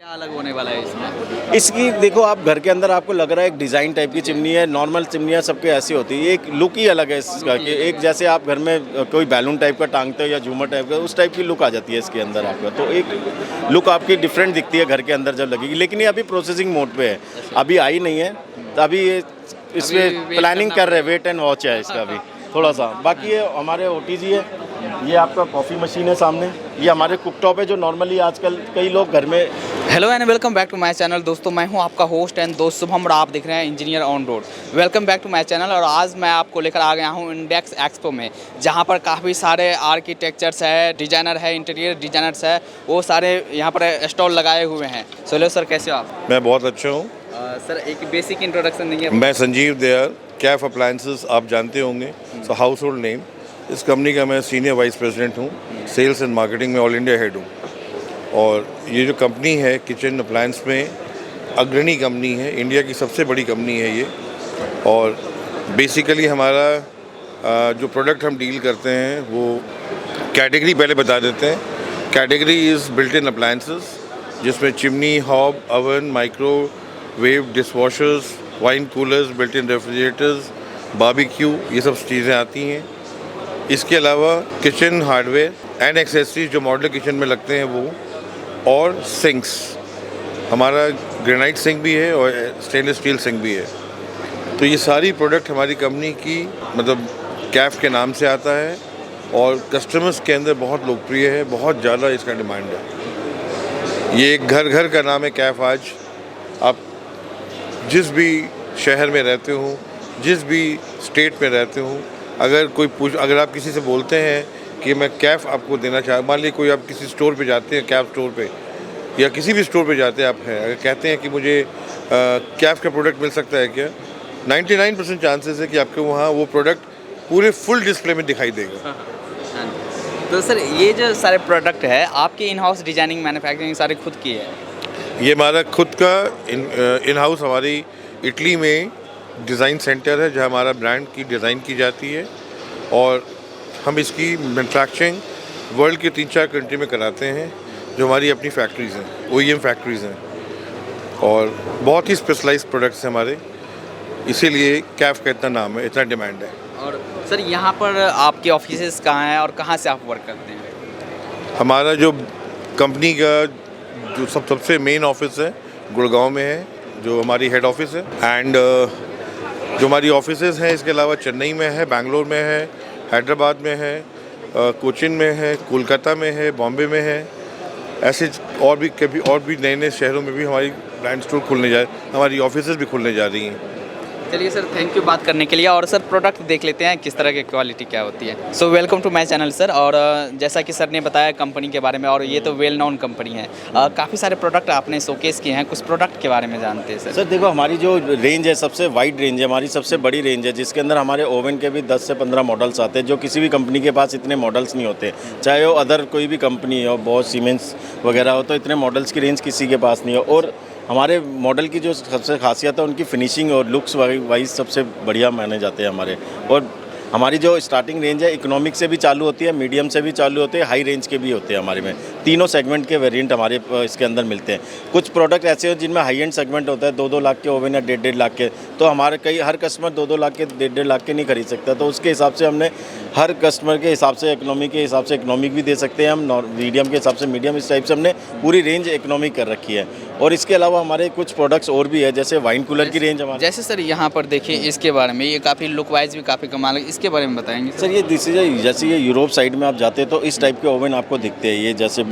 क्या अलग होने वाला है इसमें? इसकी देखो, आप घर के अंदर आपको लग रहा है एक डिज़ाइन टाइप की चिमनी है। नॉर्मल चिमनियाँ सबके ऐसी होती है, एक लुक ही अलग है इसका कि एक जैसे आप घर में कोई बैलून टाइप का टांगते हो या झूमर टाइप का, उस टाइप की लुक आ जाती है इसके अंदर आपका। तो एक लुक आपकी डिफरेंट दिखती है घर के अंदर जब लगेगी। लेकिन ये अभी प्रोसेसिंग मोड पे है, अभी आई नहीं है, तो अभी ये इसमें प्लानिंग कर रहे हैं, वेट एंड वॉच है इसका अभी थोड़ा सा। बाकी ये हमारे OTG है, ये आपका कॉफ़ी मशीन है सामने, ये हमारे कुकटॉप है जो नॉर्मली आजकल कई लोग घर में। Hello and welcome back to my channel. दोस्तों, मैं हूं आपका होस्ट एंड दोस्त शुभम और आप देख रहे हैं engineer on road. Welcome back to my channel. और आज मैं आपको लेकर आ गया हूं इंडेक्स एक्सपो में, जहां पर काफ़ी सारे आर्किटेक्चर्स है, डिजाइनर है, इंटीरियर डिजाइनर्स है, वो सारे यहां पर स्टॉल लगाए हुए हैं। हेलो सर, कैसे हो आप? मैं बहुत अच्छा हूँ। सर, एक बेसिक इंट्रोडक्शन देंगे? मैं संजीव दयाल, कैफ अप्लायंसेस आप जानते होंगे, सो हाउस होल्ड नेम। इस कंपनी का मैं सीनियर वाइस प्रेसिडेंट हूँ, सेल्स एंड मार्केटिंग में ऑल इंडिया हेड हूँ। और ये जो कंपनी है किचन अप्लायंस में अग्रणी कंपनी है, इंडिया की सबसे बड़ी कंपनी है ये। और बेसिकली हमारा जो प्रोडक्ट हम डील करते हैं वो कैटेगरी पहले बता देते हैं। Category is built in appliances, जिसमें chimney, hob, oven, microwave, dishwashers, wine coolers, built in refrigerators, barbecue, ये सब चीज़ें आती हैं। इसके अलावा किचन हार्डवेयर एंड एक्सेसरीज जो मॉडल किचन में लगते हैं वो, और सिंक्स। हमारा ग्रेनाइट सिंक भी है और स्टेनलेस स्टील सिंक भी है। तो ये सारी प्रोडक्ट हमारी कंपनी की मतलब कैफ के नाम से आता है और कस्टमर्स के अंदर बहुत लोकप्रिय है, बहुत ज़्यादा इसका डिमांड है। ये एक घर घर का नाम है कैफ। आज आप जिस भी शहर में रहते हो, जिस भी स्टेट में रहते हो, अगर आप किसी से बोलते हैं कि मैं कैफ़ आपको देना चाहता, मान लीजिए कोई आप किसी स्टोर पे जाते हैं, कैफ़ स्टोर पे या किसी भी स्टोर पे जाते हैं आप हैं, अगर कहते हैं कि मुझे कैफ़ का प्रोडक्ट मिल सकता है क्या, 99% चांसेस है कि आपको वहाँ वो प्रोडक्ट पूरे फुल डिस्प्ले में दिखाई देगा। तो सर, ये जो सारे प्रोडक्ट है आपकी इन हाउस डिजाइनिंग मैन्युफैक्चरिंग सारी खुद की है? ये हमारा खुद का इन हाउस हमारी इटली में डिज़ाइन सेंटर है जहाँ हमारा ब्रांड की डिज़ाइन की जाती है। और हम इसकी मैन्युफैक्चरिंग वर्ल्ड के 3-4 कंट्री में कराते हैं, जो हमारी अपनी फैक्ट्रीज़ हैं, OEM फैक्ट्रीज़ हैं। और बहुत ही स्पेशलाइज्ड प्रोडक्ट्स हैं हमारे, इसीलिए कैफ का इतना नाम है, इतना डिमांड है। और सर, यहाँ पर आपके ऑफिसेस कहाँ हैं और कहाँ से आप वर्क करते हैं? हमारा जो कंपनी का जो सबसे मेन ऑफिस है गुड़गांव में है, जो हमारी हेड ऑफिस है। एंड जो हमारी ऑफिसेज हैं इसके अलावा चेन्नई में है, बैंगलोर में है, हैदराबाद में है, कोचिन में है, कोलकाता में है, बॉम्बे में है। ऐसे और भी नए शहरों में भी हमारी ब्रांड स्टोर हमारी ऑफिसेज भी खुलने जा रही हैं। चलिए सर, थैंक यू बात करने के लिए। और सर, प्रोडक्ट देख लेते हैं किस तरह की क्वालिटी क्या होती है। So welcome to my channel sir. और जैसा कि सर ने बताया कंपनी के बारे में, और ये तो वेल नोन कंपनी है, काफ़ी सारे प्रोडक्ट आपने शोकेस किए हैं, कुछ प्रोडक्ट के बारे में जानते हैं सर? सर देखो, हमारी जो रेंज है सबसे वाइड रेंज है, हमारी सबसे बड़ी रेंज है, जिसके अंदर हमारे ओवन के भी 10 से 15 मॉडल्स आते हैं, जो किसी भी कंपनी के पास इतने मॉडल्स नहीं होते। चाहे वो अदर कोई भी कंपनी हो, बहुत सीमेंस वगैरह हो, तो इतने मॉडल्स की रेंज किसी के पास नहीं हो। और हमारे मॉडल की जो सबसे खासियत है उनकी फिनिशिंग और लुक्स वाइज सबसे बढ़िया माने जाते हैं हमारे। और हमारी जो स्टार्टिंग रेंज है इकोनॉमिक से भी चालू होती है, मीडियम से भी चालू होते हैं, हाई रेंज के भी होते हैं हमारे में। तीनों सेगमेंट के वेरिएंट हमारे इसके अंदर मिलते हैं। कुछ प्रोडक्ट ऐसे हैं जिनमें हाई एंड सेगमेंट होता है, 2-2 लाख के ओवन या 1.5 लाख के, तो हमारे हर कस्टमर 2-2 लाख के 1.5 लाख के नहीं खरीद सकता। तो उसके हिसाब से हमने हर कस्टमर के हिसाब से इकोनॉमी के हिसाब से इकोनॉमिक भी दे सकते हैं हम, मीडियम के हिसाब से मीडियम, इस टाइप से हमने पूरी रेंज इकोनॉमिक कर रखी है। और इसके अलावा हमारे कुछ प्रोडक्ट्स और भी है, जैसे वाइन कूलर की रेंज हमारे। जैसे सर यहाँ पर देखिए, इसके बारे में, ये काफ़ी लुक वाइज भी काफ़ी कमाल है, इसके बारे में बताएंगे सर? ये जैसे ये यूरोप साइड में आप जाते हैं तो इस टाइप के ओवन आपको दिखते हैं, ये जैसे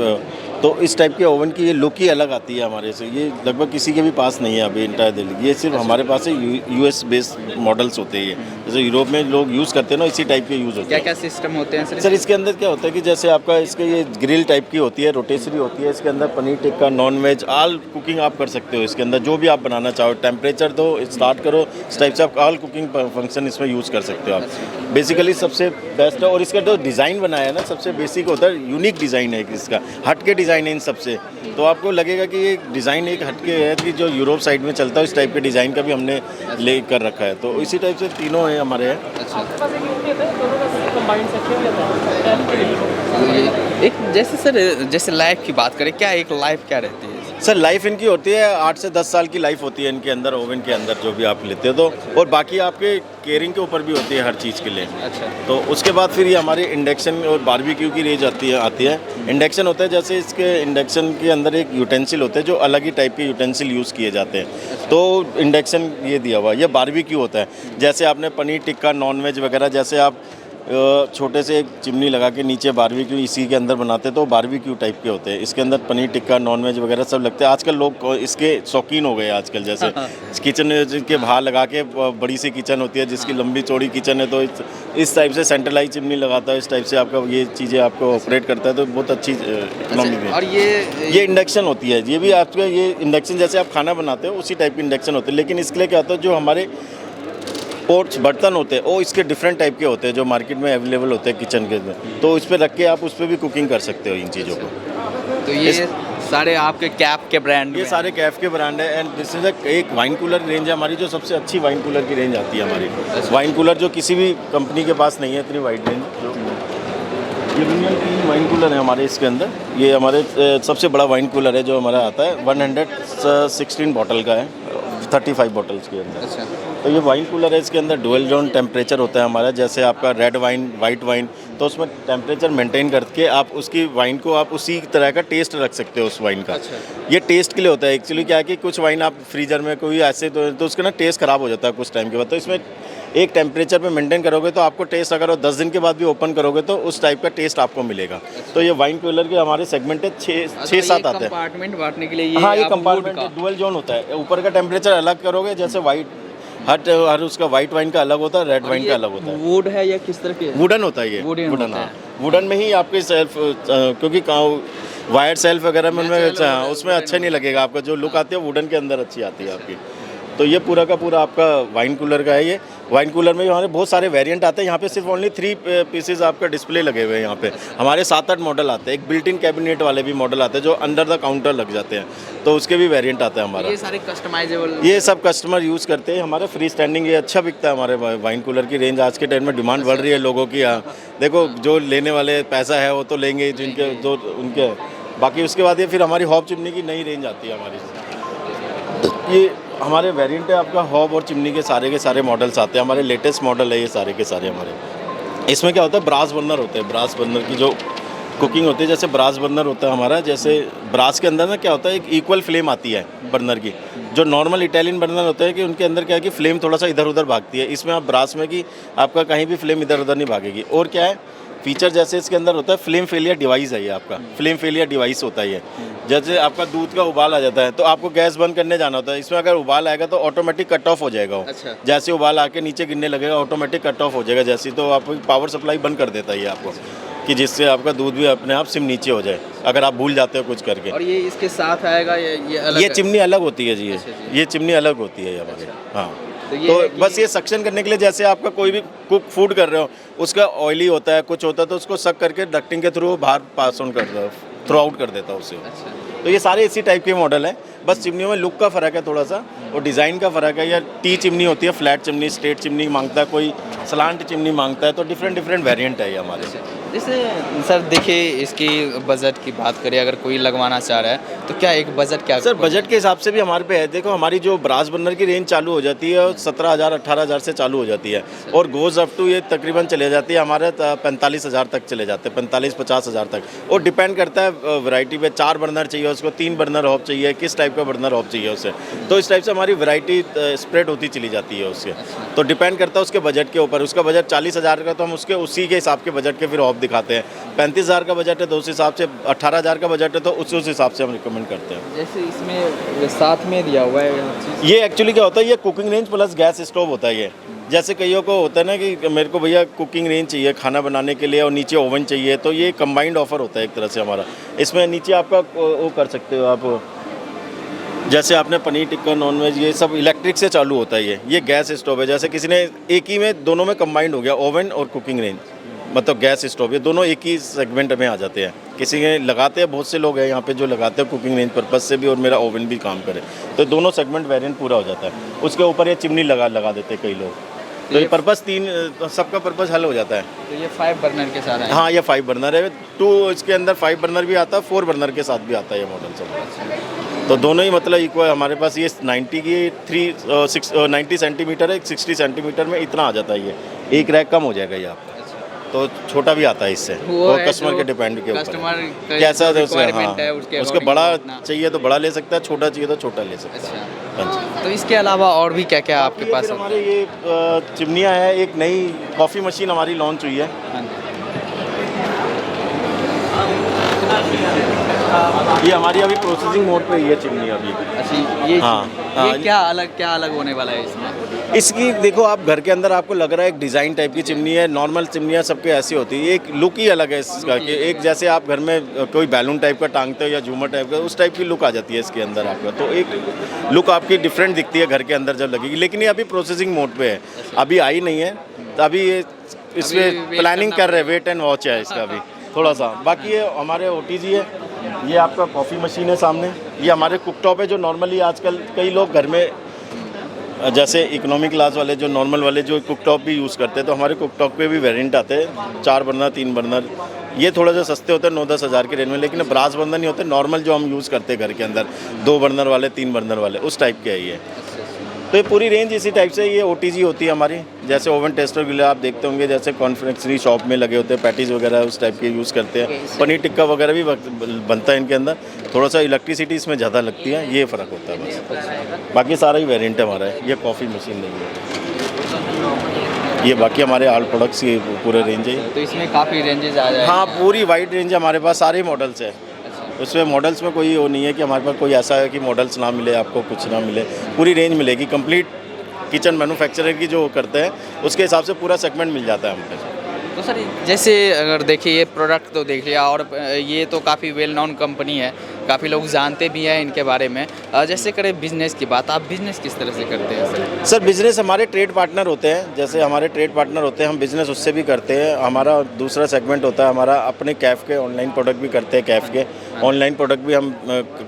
तो इस टाइप के ओवन की ये लुक ही अलग आती है हमारे से। ये लगभग किसी के भी पास नहीं है अभी इंटायर दिल्ली, ये सिर्फ हमारे पास है। US बेस्ड मॉडल्स होते हैं ये, जैसे यूरोप में लोग यूज़ करते हैं ना, इसी टाइप के यूज़ होते हैं। क्या क्या सिस्टम होते हैं सर? सर इसके अंदर क्या होता है कि जैसे आपका इसके ये ग्रिल टाइप की होती है, रोटेसरी होती है, इसके अंदर paneer tikka, non veg, all cooking आप कर सकते हो इसके अंदर, जो भी आप बनाना चाहो। टेम्परेचर दो, स्टार्ट करो, इस टाइप से आप ऑल कुकिंग फंक्शन इसमें यूज़ कर सकते हो आप। बेसिकली सबसे बेस्ट है। और इसका जो डिज़ाइन बनाया है ना, सबसे बेसिक होता है, यूनिक डिज़ाइन है इसका, हट के डिज़ाइन है इन सबसे। तो आपको लगेगा कि ये डिज़ाइन एक हटके है कि जो यूरोप साइड में चलता है, इस टाइप के डिज़ाइन का भी हमने ले कर रखा है। तो इसी टाइप से तीनों हैं हमारे हैं। एक जैसे सर, जैसे लाइफ की बात करें, क्या एक लाइफ क्या रहती है? सर लाइफ इनकी होती है 8 से 10 साल की लाइफ होती है इनके अंदर, ओवन के अंदर जो भी आप लेते हो तो। और बाकी आपके केयरिंग के ऊपर भी होती है हर चीज़ के लिए। अच्छा। तो उसके बाद फिर ये हमारी इंडक्शन और बारबेक्यू की रेंज आती है। इंडक्शन होता है जैसे इसके इंडक्शन के अंदर एक यूटेंसिल होते हैं जो अलग ही टाइप के यूटेंसिल यूज़ किए जाते हैं। तो इंडक्शन ये दिया हुआ है। ये बारबेक्यू होता है जैसे आपने पनीर टिक्का नॉन वेज वगैरह जैसे आप छोटे से एक चिमनी लगा के नीचे बारबेक्यू इसी के अंदर बनाते हैं तो बारबेक्यू टाइप के होते हैं। इसके अंदर पनीर टिक्का नॉन वेज वगैरह सब लगते हैं। आजकल लोग इसके शौकीन हो गए आजकल, जैसे किचन के बाहर लगा के बड़ी सी किचन होती है जिसकी लंबी चौड़ी किचन है तो इस टाइप से सेंट्रलाइज चिमनी लगाता है, इस टाइप से आपका ये चीज़ें आपको ऑपरेट करता है तो बहुत अच्छी इकोनॉमी में। और ये इंडक्शन होती है, ये भी आपका ये इंडक्शन जैसे आप खाना बनाते हो उसी टाइप की इंडक्शन होती है। लेकिन इसके लिए क्या होता है जो हमारे पोर्ट्स बर्तन होते हैं वो इसके डिफरेंट टाइप के होते हैं जो मार्केट में अवेलेबल होते हैं किचन के में, तो इस पर रख के आप उस पर भी कुकिंग कर सकते हो इन चीज़ों को। तो ये सारे आपके कैप के ब्रांड, ये सारे कैफ के ब्रांड है। एंड दिस इज एक वाइन कूलर रेंज है हमारी जो सबसे अच्छी वाइन कूलर की रेंज आती है हमारी। वाइन कूलर जो किसी भी कंपनी के पास नहीं है इतनी वाइड रेंज। ये दुनिया की वाइन कूलर है हमारे इसके अंदर। ये हमारे सबसे बड़ा वाइन कूलर है जो हमारा आता है 116 बॉटल का है 35 बॉटल्स के अंदर। अच्छा। तो ये वाइन कूलर है, इसके अंदर डुअल जोन टेम्परेचर होता है हमारा। जैसे आपका रेड वाइन वाइट वाइन तो उसमें टेम्परेचर मेंटेन करके आप उसकी वाइन को आप उसी तरह का टेस्ट रख सकते हो उस वाइन का। अच्छा। ये टेस्ट के लिए होता है एक्चुअली। क्या है कि कुछ वाइन आप फ्रीजर में कोई ऐसे तो उसका ना टेस्ट ख़राब हो जाता है कुछ टाइम के बाद। तो इसमें एक टेम्परेचर पे मेंटेन करोगे तो आपको टेस्ट अगर वो 10 दिन के बाद भी ओपन करोगे तो उस टाइप का टेस्ट आपको मिलेगा। तो ये वाइन कूलर के हमारे सेगमेंट है 6-7 आते हैं कंपार्टमेंट बांटने के लिए। ये हाँ, ये कंपार्टमेंट डुअल जोन होता है। ऊपर का टेम्परेचर अलग करोगे जैसे वाइट हर उसका वाइट वाइन का अलग होता है, रेड वाइन का अलग होता है। वुड है या किस तरह के? वुडन होता है ये। वुडन हाँ, वुडन में ही आपके सेल्फ क्योंकि वायर सेल्फ वगैरह में उनमें उसमें अच्छा नहीं लगेगा आपका। जो लुक आती है वुडन के अंदर अच्छी आती है आपकी। तो ये पूरा का पूरा आपका वाइन कूलर का है। ये वाइन कूलर में हमारे बहुत सारे वेरिएंट आते हैं। यहाँ पे सिर्फ ओनली 3 पीसेज आपका डिस्प्ले लगे हुए हैं। यहाँ पे हमारे 7-8 मॉडल आते हैं। एक बिल्ट इन कैबिनेट वाले भी मॉडल आते हैं जो अंडर द काउंटर लग जाते हैं, तो उसके भी वेरिएंट आता है हमारा। ये सारे कस्टमाइजेबल, ये सब कस्टमर यूज़ करते हैं। हमारे फ्री स्टैंडिंग ये अच्छा बिकता है हमारे वाइन कूलर की रेंज। आज के टाइम में डिमांड बढ़ रही है लोगों की। देखो जो लेने वाले पैसा है वो तो लेंगे जिनके जो उनके। बाकी उसके बाद ये फिर हमारी हॉब चिमनी की नई रेंज आती है हमारी। ये हमारे वेरिएंट है आपका हॉब और चिमनी के सारे मॉडल्स आते हैं हमारे। लेटेस्ट मॉडल है ये सारे के सारे हमारे। इसमें क्या होता है ब्रास बर्नर होते हैं। ब्रास बर्नर की जो कुकिंग होती है जैसे ब्रास बर्नर होता है हमारा। जैसे ब्रास के अंदर ना क्या होता है एक इक्वल फ्लेम आती है बर्नर की। जो नॉर्मल इटालियन बर्नर होता है कि उनके अंदर क्या है कि फ्लेम थोड़ा सा इधर उधर भागती है। इसमें आप ब्रास में कि आपका कहीं भी फ्लेम इधर उधर नहीं भागेगी। और क्या है फीचर जैसे इसके अंदर होता है फ्लेम फेलियर डिवाइस है ये आपका। फ्लेम फेलियर डिवाइस होता है ये। जैसे आपका दूध का उबाल आ जाता है तो आपको गैस बंद करने जाना होता है। इसमें अगर उबाल आएगा तो ऑटोमेटिक कट ऑफ हो जाएगा वो। अच्छा। जैसे उबाल आके नीचे गिरने लगेगा ऑटोमेटिक कट ऑफ हो जाएगा जैसे, तो आपको पावर सप्लाई बंद कर देता है ये आपको कि जिससे आपका दूध भी अपने आप सिम नीचे हो जाए अगर आप भूल जाते हो कुछ करके। और ये इसके साथ आएगा ये अलग? ये चिमनी अलग होती है जी। अच्छा ये चिमनी अलग होती है हमारी। हाँ तो बस ये सक्शन करने के लिए जैसे आपका कोई भी कुक फूड कर रहे हो उसका ऑयली होता है कुछ होता है तो उसको सक करके डक्टिंग के थ्रू बाहर पास ऑन कर दो, थ्रू आउट कर देता है उससे। अच्छा। तो ये सारे इसी टाइप के मॉडल हैं। बस चिमनियों में लुक का फ़र्क है थोड़ा सा और डिज़ाइन का फ़र्क है। या टी चिमनी होती है, फ्लैट चिमनी, स्ट्रेट चिमनी मांगता है, कोई स्लांट चिमनी मांगता है। तो डिफरेंट वेरिएंट है ये हमारे। जैसे सर देखिए इसकी बजट की बात करें अगर कोई लगवाना चाह रहा है तो क्या एक बजट क्या? सर बजट के हिसाब से भी हमारे पे है। देखो हमारी जो ब्रास बर्नर की रेंज चालू हो जाती है 17,000-18,000 से चालू हो जाती है और गोज़ अप टू ये तकरीबन चले जाती है हमारे 45,000 तक चले जाते हैं, 45-50,000 तक। और डिपेंड करता है वैरायटी पे। 4 बर्नर चाहिए उसको, 3 बर्नर हॉब चाहिए, किस टाइप का बर्नर हॉब चाहिए उसे। तो इस टाइप से हमारी वैरायटी स्प्रेड होती चली जाती है उससे। तो डिपेंड करता है उसके बजट के ऊपर। उसका बजट 40,000 का तो हम उसके उसी के हिसाब के बजट के फिर हॉब दिखाते हैं। 35,000 का बजट है तो उस हिसाब से, 18,000 का बजट है तो उस हिसाब से हम रिकमेंड करते हैं। जैसे इसमें साथ में दिया हुआ है ये एक्चुअली क्या होता है ये cooking range plus gas stove होता है ये। जैसे कईयों को होता है ना कि मेरे को भैया कुकिंग रेंज चाहिए खाना बनाने के लिए और नीचे ओवन चाहिए, तो ये कंबाइंड ऑफर होता है एक तरह से हमारा। इसमें नीचे आपका वो कर सकते हो आप, जैसे आपने पनीर टिक्का नॉन वेज ये सब इलेक्ट्रिक से चालू होता है ये गैस स्टोव है। जैसे किसी ने एक ही में दोनों में कंबाइंड हो गया ओवन और कुकिंग रेंज, मतलब गैस स्टोव, ये दोनों एक ही सेगमेंट में आ जाते हैं। किसी ने लगाते हैं, बहुत से लोग हैं यहाँ पे जो लगाते हैं कुकिंग रेंज पर्पज़ से भी और मेरा ओवन भी काम करे, तो दोनों सेगमेंट वेरिएंट पूरा हो जाता है। उसके ऊपर ये चिमनी लगा देते हैं कई लोग, तो ये पर्पज़ सबका पर्पज़ हल हो जाता है। तो ये 5 बर्नर के साथ है? हाँ ये 5 बर्नर है। 2 इसके अंदर 5 बर्नर भी आता है, 4 बर्नर के साथ भी आता है ये मॉडल सब। तो दोनों ही मतलब इक्वल हमारे पास ये 90 की 90 सेंटीमीटर है, 60 सेंटीमीटर में इतना आ जाता है ये, एक रैक कम हो जाएगा ये आपका। तो छोटा भी आता है इससे, वो कस्टमर के डिपेंड के ऊपर कस्टमर कैसा है उसका, रिक्वायरमेंट है हाँ उसके उसको according बड़ा उतना। चाहिए तो बड़ा ले सकता है, छोटा चाहिए तो छोटा ले सकता है। अच्छा, हाँ जी। तो इसके अलावा और भी क्या क्या आपके पास फिर हमारे ये चिमनियाँ है, एक नई कॉफ़ी मशीन हमारी लॉन्च हुई है। ये हमारी अभी प्रोसेसिंग मोड पे ही है चिमनी अभी। अच्छा, ये हाँ, ये क्या अलग होने वाला है इसमें? इसकी देखो आप घर के अंदर आपको लग रहा है एक डिज़ाइन टाइप की चिमनी है, नॉर्मल चिमनियाँ सबके ऐसी होती है, एक लुक ही अलग है इसका कि एक जैसे आप घर में कोई बैलून टाइप का टांगते हो या झूमर टाइप का, उस टाइप की लुक आ जाती है इसके अंदर आपका, तो एक लुक आपकी डिफरेंट दिखती है घर के अंदर जब लगेगी। लेकिन ये अभी प्रोसेसिंग मोड पे है, अभी आई नहीं है, तो अभी ये इसमें प्लानिंग कर रहे हैं, वेट एंड वॉच है इसका अभी थोड़ा सा। बाकी ये हमारे OTG है, ये आपका कॉफ़ी मशीन है सामने, ये हमारे कुकटॉप है जो नॉर्मली आजकल कई लोग घर में जैसे इकोनॉमिक क्लास वाले जो नॉर्मल वाले जो कुकटॉप भी यूज़ करते हैं, तो हमारे कुकटॉप पे भी वेरिएंट आते हैं, 4 बर्नर 3 बर्नर, ये थोड़ा सा सस्ते होते हैं 9-10 हज़ार के रेंज में, लेकिन ब्रास बर्नर नहीं होते, नॉर्मल जो हम यूज़ करते हैं घर के अंदर 2 बर्नर वाले 3 बर्नर वाले, उस टाइप के है ये। तो ये पूरी रेंज इसी टाइप से ये OTG होती है हमारी, जैसे ओवन टेस्टर के लिए आप देखते होंगे जैसे कॉन्फेक्शनरी शॉप में लगे होते हैं, पैटीज वगैरह उस टाइप के यूज़ करते हैं, पनीर टिक्का वगैरह भी बनता है इनके अंदर, थोड़ा सा इलेक्ट्रिसिटी इसमें ज़्यादा लगती है, ये फ़र्क होता है बस, बाकी सारा ही वेरिएंट है हमारा। ये कॉफ़ी मशीन नहीं है, ये बाकी हमारे ऑल प्रोडक्ट्स की पूरे रेंज है। तो इसमें काफ़ी रेंजेस आ जाएंगे। हाँ, पूरी वाइड रेंज है हमारे पास, सारे मॉडल्स है उसमें, मॉडल्स में कोई वो नहीं है कि हमारे पास कोई ऐसा है कि मॉडल्स ना मिले आपको, कुछ ना मिले, पूरी रेंज मिलेगी। कंप्लीट किचन मैन्युफैक्चरर की जो करते हैं उसके हिसाब से पूरा सेगमेंट मिल जाता है हमको। तो सर जैसे अगर देखिए ये प्रोडक्ट तो देख लिया, और ये तो काफ़ी वेल नोन कंपनी है, काफ़ी लोग जानते भी हैं इनके बारे में। जैसे करें बिज़नेस की बात, आप बिज़नेस किस तरह से करते हैं सर? सर बिज़नेस हमारे ट्रेड पार्टनर होते हैं, जैसे हमारे ट्रेड पार्टनर होते हैं, हम बिज़नेस उससे भी करते हैं। हमारा दूसरा सेगमेंट होता है हमारा अपने कैफ़ के, ऑनलाइन प्रोडक्ट भी करते हैं कैफ़ के, ऑनलाइन प्रोडक्ट भी हम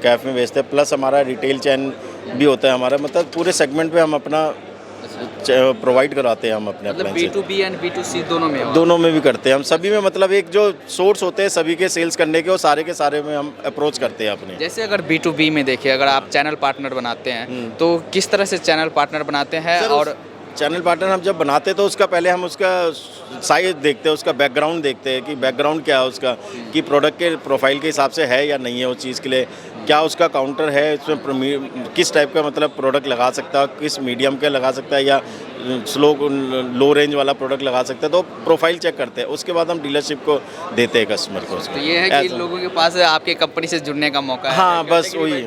कैफ़ में बेचते हैं, प्लस हमारा रिटेल चैन भी होता है हमारा, मतलब पूरे सेगमेंट पे हम अपना प्रोवाइड कराते हैं हम अपने मतलब अप्लायंसेस। B2B एंड B2C दोनों में भी करते हैं हम, सभी में, मतलब एक जो सोर्स होते हैं सभी के सेल्स करने के, वो सारे के सारे में हम अप्रोच करते हैं अपने। जैसे अगर B2B में देखिए, अगर आप चैनल पार्टनर बनाते हैं तो किस तरह से चैनल पार्टनर बनाते हैं? और चैनल पार्टनर हम जब बनाते हैं तो उसका पहले हम उसका साइज देखते हैं, उसका बैकग्राउंड देखते हैं कि बैकग्राउंड क्या है उसका, कि प्रोडक्ट के प्रोफाइल के हिसाब से है या नहीं है उस चीज़ के लिए, क्या उसका काउंटर है, इसमें किस टाइप का मतलब प्रोडक्ट लगा सकता है, किस मीडियम का लगा सकता है या लो रेंज वाला प्रोडक्ट लगा सकते हैं, तो प्रोफाइल चेक करते हैं, उसके बाद हम डीलरशिप को देते हैं कस्टमर को। तो ये है कि लोगों के पास आपके कंपनी से जुड़ने का मौका है। हाँ बस वही।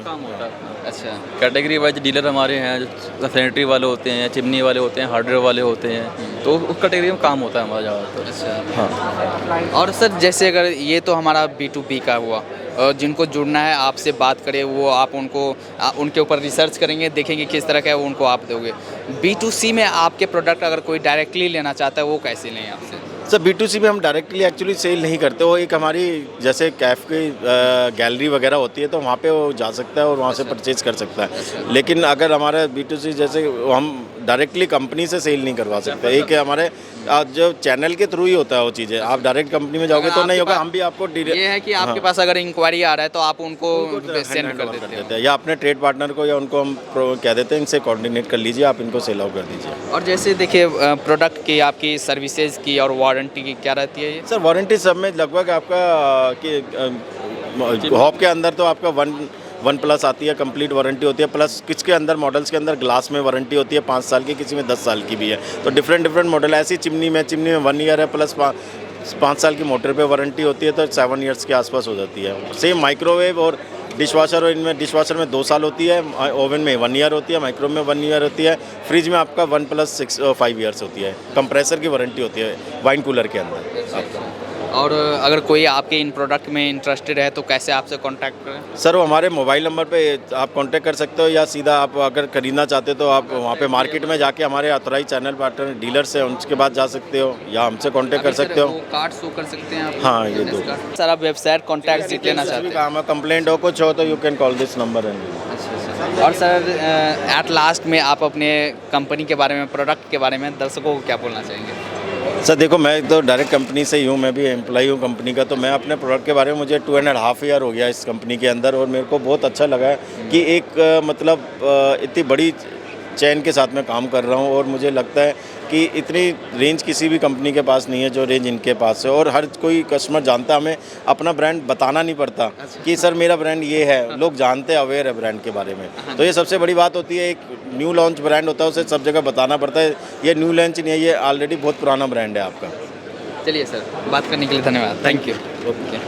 अच्छा, कैटेगरी वाइज डीलर हमारे हैं, जो सैनिटरी वाले होते हैं, चिमनी वाले होते हैं, हार्डवेयर वाले होते हैं, तो उस कैटेगरी में काम होता है हमारा ज़्यादातर। अच्छा हाँ। और सर जैसे अगर ये तो हमारा B2B का हुआ, और जिनको जुड़ना है आपसे बात करें, वो आप उनको उनके ऊपर रिसर्च करेंगे, देखेंगे किस तरह का है, वो उनको आप दोगे। B2C में आपके प्रोडक्ट अगर कोई डायरेक्टली लेना चाहता है, वो कैसे लें आपसे? सर B2C में हम डायरेक्टली एक्चुअली सेल नहीं करते, वो एक हमारी जैसे कैफ़ की गैलरी वगैरह होती है, तो वहाँ पे वो जा सकता है और वहाँ से परचेज़ कर सकता है। लेकिन अगर हमारा B2C जैसे हम डायरेक्टली कंपनी से सेल नहीं करवा सकते, एक है हमारे जो चैनल के थ्रू ही होता है वो चीज़ें, आप डायरेक्ट कंपनी में जाओगे तो नहीं होगा, हम भी आपको ये है कि आपके पास अगर इंक्वायरी आ रहा है तो आप उनको सेंड कर देते हैं, या अपने ट्रेड पार्टनर को या उनको हम कह देते हैं इनसे कोऑर्डिनेट कर लीजिए, आप इनको सेल आउट कर दीजिए। और जैसे देखिए प्रोडक्ट की आपकी सर्विसेज की और वारंटी की क्या रहती है ये? सर वारंटी सब में लगभग आपका कि हॉप के अंदर तो आपका वन प्लस आती है, कंप्लीट वारंटी होती है, प्लस किसके अंदर मॉडल्स के अंदर ग्लास में वारंटी होती है 5 साल की, किसी में 10 साल की भी है, तो डिफरेंट मॉडल है। ऐसी चिमनी में 1 ईयर है, प्लस 5 साल की मोटर पे वारंटी होती है, तो 7 ईयर्स के आसपास हो जाती है। सेम माइक्रोवेव और डिशवाशर, और इनमें डिशवाशर में 2 साल होती है, ओवन में 1 ईयर होती है, माइक्रो में 1 ईयर होती है, फ्रिज में आपका 1+5 ईयर्स होती है, कंप्रेसर की वारंटी होती है वाइन कूलर के अंदर। और अगर कोई आपके इन प्रोडक्ट में इंटरेस्टेड है तो कैसे आपसे कांटेक्ट करें? सर वो हमारे मोबाइल नंबर पे आप कांटेक्ट कर सकते हो, या सीधा आप अगर खरीदना चाहते हो तो आप वहाँ पे मार्केट में जाके हमारे ऑथराइज चैनल पार्टनर डीलर्स हैं उनके पास जा सकते हो, या हमसे कांटेक्ट कर सकते हो। कार्ड शो कर सकते हैं आप? हाँ, ये दो। सर आप वेबसाइट कॉन्टैक्ट जीत लेना चाहते हैं? काम है, कंप्लेंट हो कुछ हो तो you can call this number and. और सर एट लास्ट में आप अपने कंपनी के बारे में, प्रोडक्ट के बारे में दर्शकों को क्या बोलना चाहेंगे? सर देखो, मैं तो डायरेक्ट कंपनी से ही हूँ, मैं भी एम्प्लॉई हूँ कंपनी का। तो मैं अपने प्रोडक्ट के बारे में, मुझे 2.5 ईयर हो गया इस कंपनी के अंदर, और मेरे को बहुत अच्छा लगा है कि एक मतलब इतनी बड़ी चैन के साथ मैं काम कर रहा हूँ। और मुझे लगता है कि इतनी रेंज किसी भी कंपनी के पास नहीं है जो रेंज इनके पास है। और हर कोई कस्टमर जानता है, हमें अपना ब्रांड बताना नहीं पड़ता कि सर मेरा ब्रांड ये है, लोग जानते हैं, अवेयर है ब्रांड के बारे में। तो ये सबसे बड़ी बात होती है। एक न्यू लॉन्च ब्रांड होता है, उसे सब जगह बताना पड़ता है। ये न्यू लॉन्च नहीं है, ये ऑलरेडी बहुत पुराना ब्रांड है आपका। चलिए सर, बात करने के लिए धन्यवाद, थैंक यू। ओके।